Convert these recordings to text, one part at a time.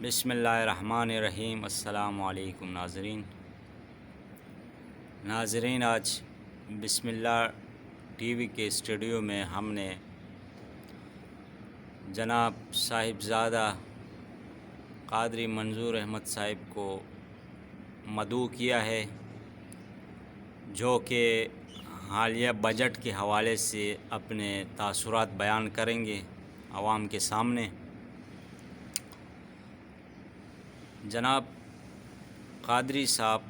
بسم اللہ الرحمن الرحیم۔ السلام علیکم ناظرین، آج بسم اللہ ٹی وی کے اسٹوڈیو میں ہم نے جناب صاحبزادہ قادری منظور احمد صاحب کو مدعو کیا ہے، جو کہ حالیہ بجٹ کے حوالے سے اپنے تاثرات بیان کریں گے عوام کے سامنے۔ جناب قادری صاحب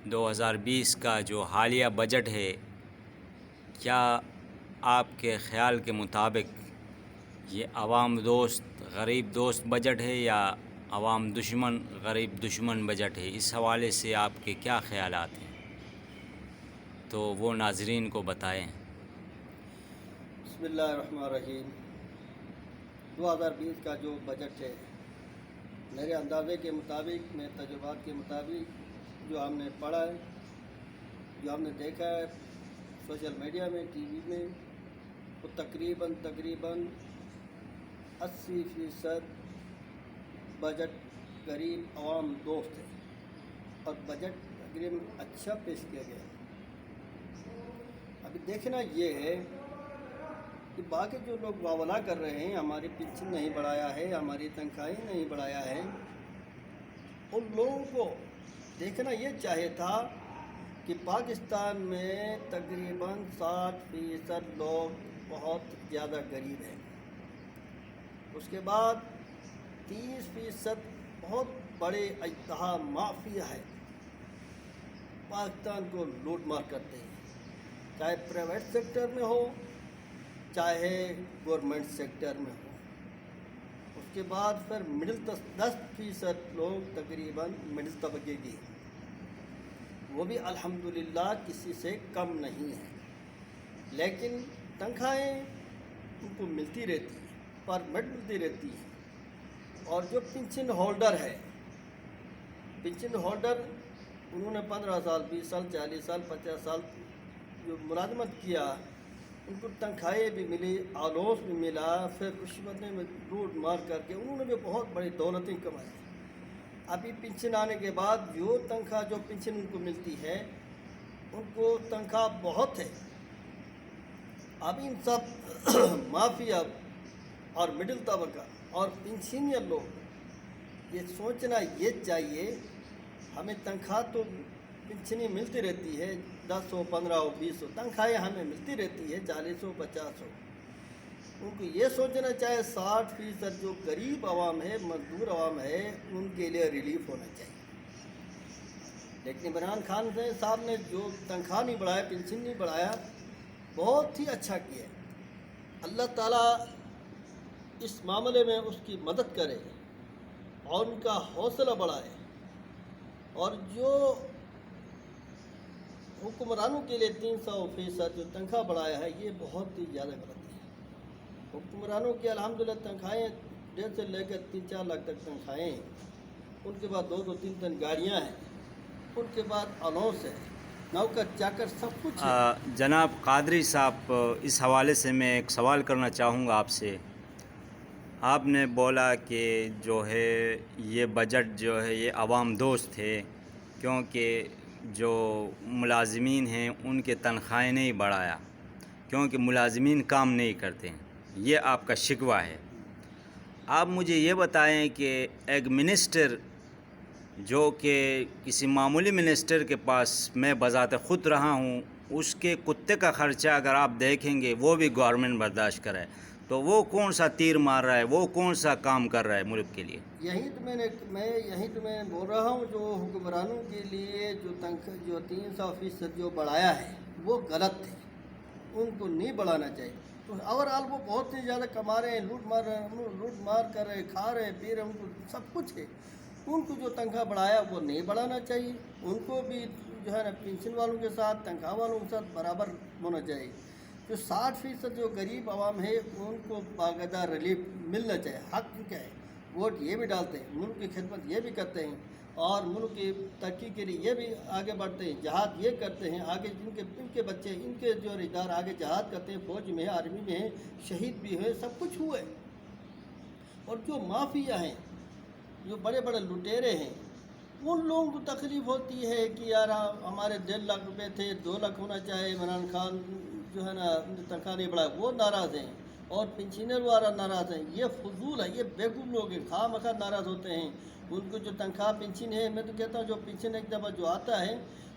2020 کا جو حالیہ بجٹ ہے، کیا آپ کے خیال کے مطابق یہ عوام دوست غریب دوست بجٹ ہے یا عوام دشمن غریب دشمن بجٹ ہے؟ اس حوالے سے آپ کے کیا خیالات ہیں، تو وہ ناظرین کو بتائیں۔ بسم اللہ الرحمن الرحیم۔ 2020 کا جو بجٹ ہے، میرے اندازے کے مطابق، میرے تجربات کے مطابق، جو ہم نے پڑھا ہے، جو ہم نے دیکھا ہے سوشل میڈیا میں، ٹی وی میں، وہ تقریباً 80% بجٹ غریب عوام دوست ہے، اور بجٹ تقریباً اچھا پیش کیا گیا ہے۔ ابھی دیکھنا یہ ہے کہ باقی جو لوگ واولا کر رہے ہیں، ہماری پنشن نہیں بڑھایا ہے، ہماری تنخواہیں نہیں بڑھایا ہے، ان لوگوں کو دیکھنا یہ چاہیے تھا کہ پاکستان میں تقریباً 60% لوگ بہت زیادہ غریب ہیں، اس کے بعد 30% بہت بڑے اجتہا مافیا ہے، پاکستان کو لوٹ مار کرتے ہیں، چاہے پرائیویٹ سیکٹر میں ہو چاہے گورنمنٹ سیکٹر میں ہو۔ اس کے بعد پھر 10% لوگ تقریباً مڈل طبقے کی ہیں، وہ بھی الحمدللہ کسی سے کم نہیں ہیں، لیکن تنخواہیں ان کو ملتی رہتی ہیں، پرمٹ ملتی رہتی ہیں، اور جو پنشن ہولڈر ہے، پنشن ہولڈر انہوں نے 15 سال 20 سال 40 سال 50 سال جو ملازمت کیا، ان کو تنخواہیں بھی ملی، آلوس بھی ملا، پھر رشوت میں لوٹ مار کر کے انہوں نے بھی بہت بڑی دولتیں کمائی۔ ابھی پنشن آنے کے بعد جو تنخواہ جو پنشن ان کو ملتی ہے، ان کو تنخواہ بہت ہے۔ اب ان سب مافیا اور مڈل طبقہ اور پنشنر لوگ یہ سوچنا یہ چاہیے، ہمیں تنخواہ تو پنشنی ملتی رہتی ہے، 10 ہو 15 ہو 20 ہو، تنخواہیں ہمیں ملتی رہتی ہے، 40 ہو 50 ہو۔ ان کو یہ سوچنا چاہے 60% جو غریب عوام ہے، مزدور عوام ہے، ان کے لیے ریلیف ہونا چاہیے۔ لیکن عمران خان صاحب نے جو تنخواہ نہیں بڑھایا، پنشن نہیں بڑھایا، بہت ہی اچھا کیا۔ اللہ تعالیٰ اس معاملے میں اس کی مدد کرے اور ان کا حوصلہ بڑھائے، اور جو حکمرانوں کے لیے 300% جو تنخواہ بڑھایا ہے، یہ بہت ہی زیادہ غلط ہے۔ حکمرانوں کی الحمدللہ تنخواہیں 1.5 سے لے کر 3-4 لاکھ تک تنخواہیں ہیں، ان کے بعد 2 3 3 گاڑیاں ہیں، ان کے بعد الاؤنس ہے، نوکر چاکر سب کچھ ہے۔ جناب قادری صاحب، اس حوالے سے میں ایک سوال کرنا چاہوں گا آپ سے۔ آپ نے بولا کہ جو ہے یہ بجٹ جو ہے یہ عوام دوست ہے، کیونکہ جو ملازمین ہیں ان کے تنخواہیں نہیں بڑھایا، کیونکہ ملازمین کام نہیں کرتے ہیں، یہ آپ کا شکوہ ہے۔ آپ مجھے یہ بتائیں کہ ایک منسٹر جو کہ کسی معمولی منسٹر کے پاس میں بذات خود رہا ہوں، اس کے کتے کا خرچہ اگر آپ دیکھیں گے وہ بھی گورنمنٹ برداشت کرے، تو وہ کون سا تیر مار رہا ہے، وہ کون سا کام کر رہا ہے ملک کے لیے؟ یہی تو میں بول رہا ہوں، جو حکمرانوں کے لیے جو 300% جو بڑھایا ہے وہ غلط ہے، ان کو نہیں بڑھانا چاہیے۔ تو اوورآل وہ بہت ہی زیادہ کما رہے ہیں، لوٹ مار کر رہے، کھا رہے پی رہے، ان کو سب کچھ ہے۔ ان کو جو تنخواہ بڑھایا وہ نہیں بڑھانا چاہیے، ان کو بھی جو ہے نا پنشن والوں کے ساتھ تنخواہ والوں کے ساتھ برابر ہونا چاہیے۔ جو 60% جو غریب عوام ہے ان کو باقاعدہ ریلیف ملنا چاہیے، حق کیا ہے۔ ووٹ یہ بھی ڈالتے ہیں، ملک کی خدمت یہ بھی کرتے ہیں، اور ملک کی ترقی کے لیے یہ بھی آگے بڑھتے ہیں، جہاد یہ کرتے ہیں، آگے ان کے بچے، ان کے جو رشتہ دار آگے جہاد کرتے ہیں، فوج میں ہیں، آرمی میں ہیں، شہید بھی ہیں، سب کچھ ہوئے۔ اور جو مافیا ہیں جو بڑے بڑے لٹیرے ہیں ان لوگوں کو تکلیف ہوتی ہے کہ یار ہمارے 1.5 لاکھ روپے تھے 2 لاکھ ہونا چاہے، عمران خان جو ہے نا تنخواہ نہیں بڑھائے، وہ ناراض ہیں، اور پنشنر والا ناراض ہیں۔ یہ فضول ہے، یہ بیوقوف لوگ ہیں، خواہ مخواہ ناراض ہوتے ہیں۔ ان کو جو تنخواہ پنشن ہے، میں تو کہتا ہوں جو پنشن ایک دفعہ جو آتا ہے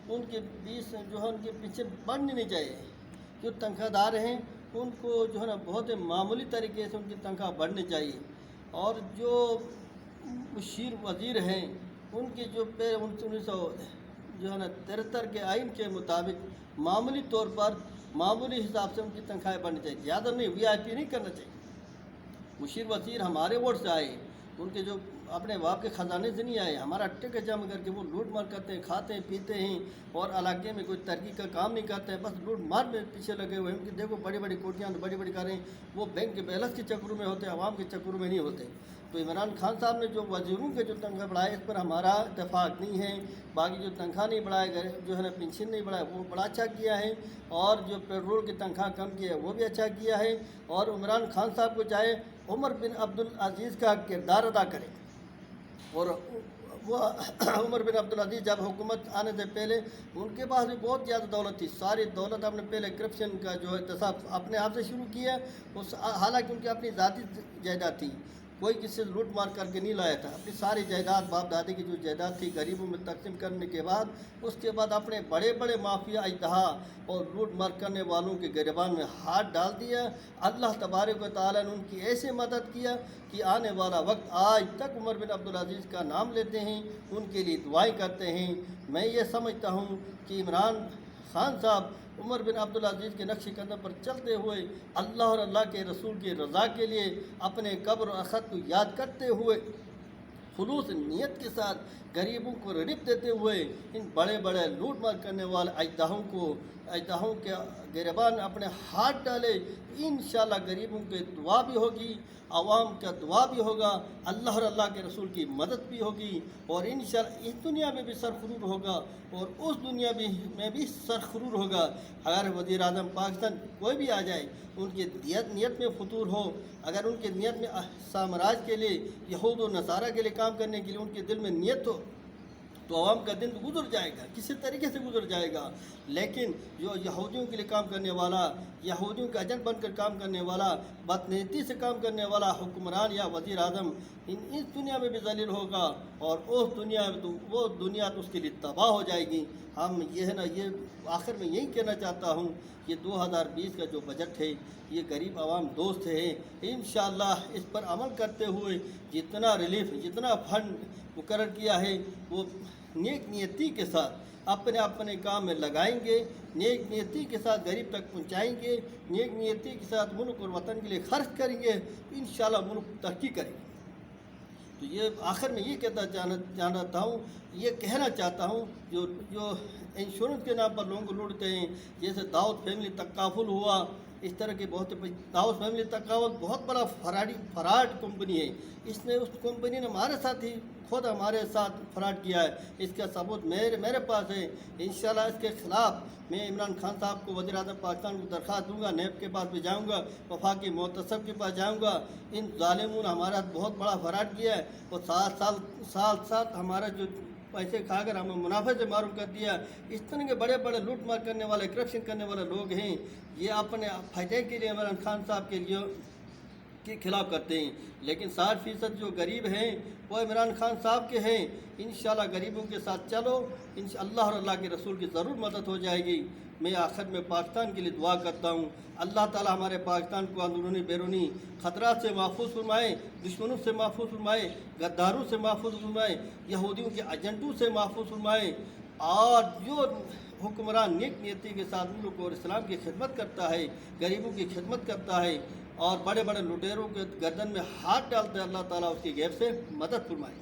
ان کے 20 جو ہے ان کے پیچھے بڑھنی نہیں چاہیے۔ جو تنخواہ دار ہیں ان کو جو ہے نا بہت معمولی طریقے سے ان کی تنخواہ بڑھنی چاہیے، اور جو مشیر وزیر ہیں ان کی جو 1973 کے آئین کے مطابق معمولی طور پر معمولی حساب سے ان کی تنخواہیں بڑھنی چاہیے، زیادہ نہیں، VIP نہیں کرنا چاہیے۔ مشیر وزیر ہمارے ووٹ سے آئے، ان کے جو اپنے باپ کے خزانے سے نہیں آئے، ہمارا ٹکٹ جمع کر کے وہ لوٹ مار کرتے ہیں، کھاتے ہیں پیتے ہیں، اور علاقے میں کوئی ترقی کا کام نہیں کرتے ہیں، بس لوٹ مار میں پیچھے لگے ہوئے ہیں۔ ان کی دیکھو بڑی بڑی کوٹیاں، بڑی بڑی کاریں، وہ بینک کے بیلنس کے چکروں میں ہوتے ہیں، عوام کے چکروں میں نہیں ہوتے۔ تو عمران خان صاحب نے جو وزیروں کے جو تنخواہ بڑھائے اس پر ہمارا اتفاق نہیں ہے۔ باقی جو تنخواہ نہیں بڑھائے گئے، جو ہے نا پنشن نہیں بڑھائے، وہ بڑا اچھا کیا ہے، اور جو پیٹرول کی تنخواہ کم کی ہے وہ بھی اچھا کیا ہے۔ اور عمران خان صاحب کو چاہے عمر بن عبدالعزیز کا کردار ادا کرے، اور وہ عمر بن عبدالعزیز جب حکومت آنے سے پہلے ان کے پاس بھی بہت زیادہ دولت تھی، ساری دولت اپنے پہلے کرپشن کا جو احتساب اپنے آپ سے شروع کیا، حالانکہ ان کی اپنی ذاتی جائیداد تھی، کوئی کسی سے لوٹ مار کر کے نہیں لایا تھا۔ اپنی ساری جائیداد، باپ دادی کی جو جائیداد تھی غریبوں میں تقسیم کرنے کے بعد، اس کے بعد اپنے بڑے بڑے مافیا اجدہا اور لوٹ مار کرنے والوں کے گریبان میں ہاتھ ڈال دیا۔ اللہ تبارک و تعالیٰ نے ان کی ایسے مدد کیا کہ آنے والا وقت آج تک عمر بن عبدالعزیز کا نام لیتے ہیں، ان کے لیے دعائیں کرتے ہیں۔ میں یہ سمجھتا ہوں کہ عمران خان صاحب عمر بن عبدالعزیز کے نقش قدم پر چلتے ہوئے اللہ اور اللہ کے رسول کی رضا کے لیے اپنے قبر و اخت کو یاد کرتے ہوئے خلوص نیت کے ساتھ غریبوں کو رزق دیتے ہوئے ان بڑے بڑے لوٹ مار کرنے والے اجدہوں کے گریبان اپنے ہاتھ ڈالے، انشاءاللہ غریبوں کی دعا بھی ہوگی، عوام کا دعا بھی ہوگا، اللہ اور اللہ کے رسول کی مدد بھی ہوگی، اور انشاءاللہ اس دنیا میں بھی سرخرور ہوگا اور اس دنیا میں بھی سرخرور ہوگا۔ اگر وزیر اعظم پاکستان کوئی بھی آ جائے، ان کی نیت میں فطور ہو، اگر ان کی نیت میں سامراج کے لیے، یہود و نصارہ کے لیے کام کرنے کے لیے ان کے دل میں نیت ہو، تو عوام کا دن گزر جائے گا، کسی طریقے سے گزر جائے گا۔ لیکن جو یہودیوں کے لیے کام کرنے والا، یہودیوں کا ایجنٹ بن کر کام کرنے والا، بدنیتی سے کام کرنے والا حکمران یا وزیر اعظم اس دنیا میں بھی ذلیل ہوگا، اور اس دنیا میں تو وہ دنیا تو اس کے لیے تباہ ہو جائے گی۔ ہم یہ ہے نا، یہ آخر میں یہی کہنا چاہتا ہوں، یہ 2020 کا جو بجٹ ہے یہ غریب عوام دوست ہے۔ انشاءاللہ اس پر عمل کرتے ہوئے جتنا ریلیف، جتنا فنڈ مقرر کیا ہے وہ نیک نیتی کے ساتھ اپنے کام میں لگائیں گے، نیک نیتی کے ساتھ غریب تک پہنچائیں گے، نیک نیتی کے ساتھ ملک اور وطن کے لیے خرچ کریں گے، انشاءاللہ ملک ترقی کرے گا۔ تو یہ آخر میں یہ جانتا ہوں، یہ کہنا چاہتا ہوں، جو انشورنس کے نام پر لوگوں کو لوٹتے ہیں، جیسے داؤد فیملی تکافل ہوا، اس طرح کے بہت داؤد فیملی تکافل بہت بڑا فراڈ کمپنی ہے۔ اس کمپنی نے ہمارے ساتھ ہی خود ہمارے ساتھ فراڈ کیا ہے، اس کا ثبوت میرے پاس ہے۔ انشاءاللہ اس کے خلاف میں عمران خان صاحب کو، وزیر اعظم پاکستان کو درخواست دوں گا، نیب کے پاس بھی جاؤں گا، وفاقی محتسب کے پاس جاؤں گا۔ ان ظالموں نے ہمارا بہت بڑا فراڈ کیا ہے، اور ساتھ ہمارا جو پیسے کھا کر ہمیں منافع سے معروف کر دیا۔ اس طرح کے بڑے بڑے لوٹ مار کرنے والے، کرپشن کرنے والے لوگ ہیں، یہ اپنے فائدے کے لیے عمران خان صاحب کے خلاف کرتے ہیں، لیکن 60% جو غریب ہیں وہ عمران خان صاحب کے ہیں۔ انشاءاللہ غریبوں کے ساتھ چلو، انشاءاللہ اور اللہ کے رسول کی ضرور مدد ہو جائے گی۔ میں آخر میں پاکستان کے لیے دعا کرتا ہوں، اللہ تعالی ہمارے پاکستان کو اندرونی بیرونی خطرات سے محفوظ فرمائے، دشمنوں سے محفوظ فرمائے، غداروں سے محفوظ فرمائے، یہودیوں کے ایجنٹوں سے محفوظ فرمائے، اور جو حکمران نیک نیتی کے ساتھ ملک اور اسلام کی خدمت کرتا ہے، غریبوں کی خدمت کرتا ہے، اور بڑے بڑے لٹیروں کے گردن میں ہاتھ ڈالتے ہیں، اللہ تعالیٰ اس کی غیب سے مدد فرمائے۔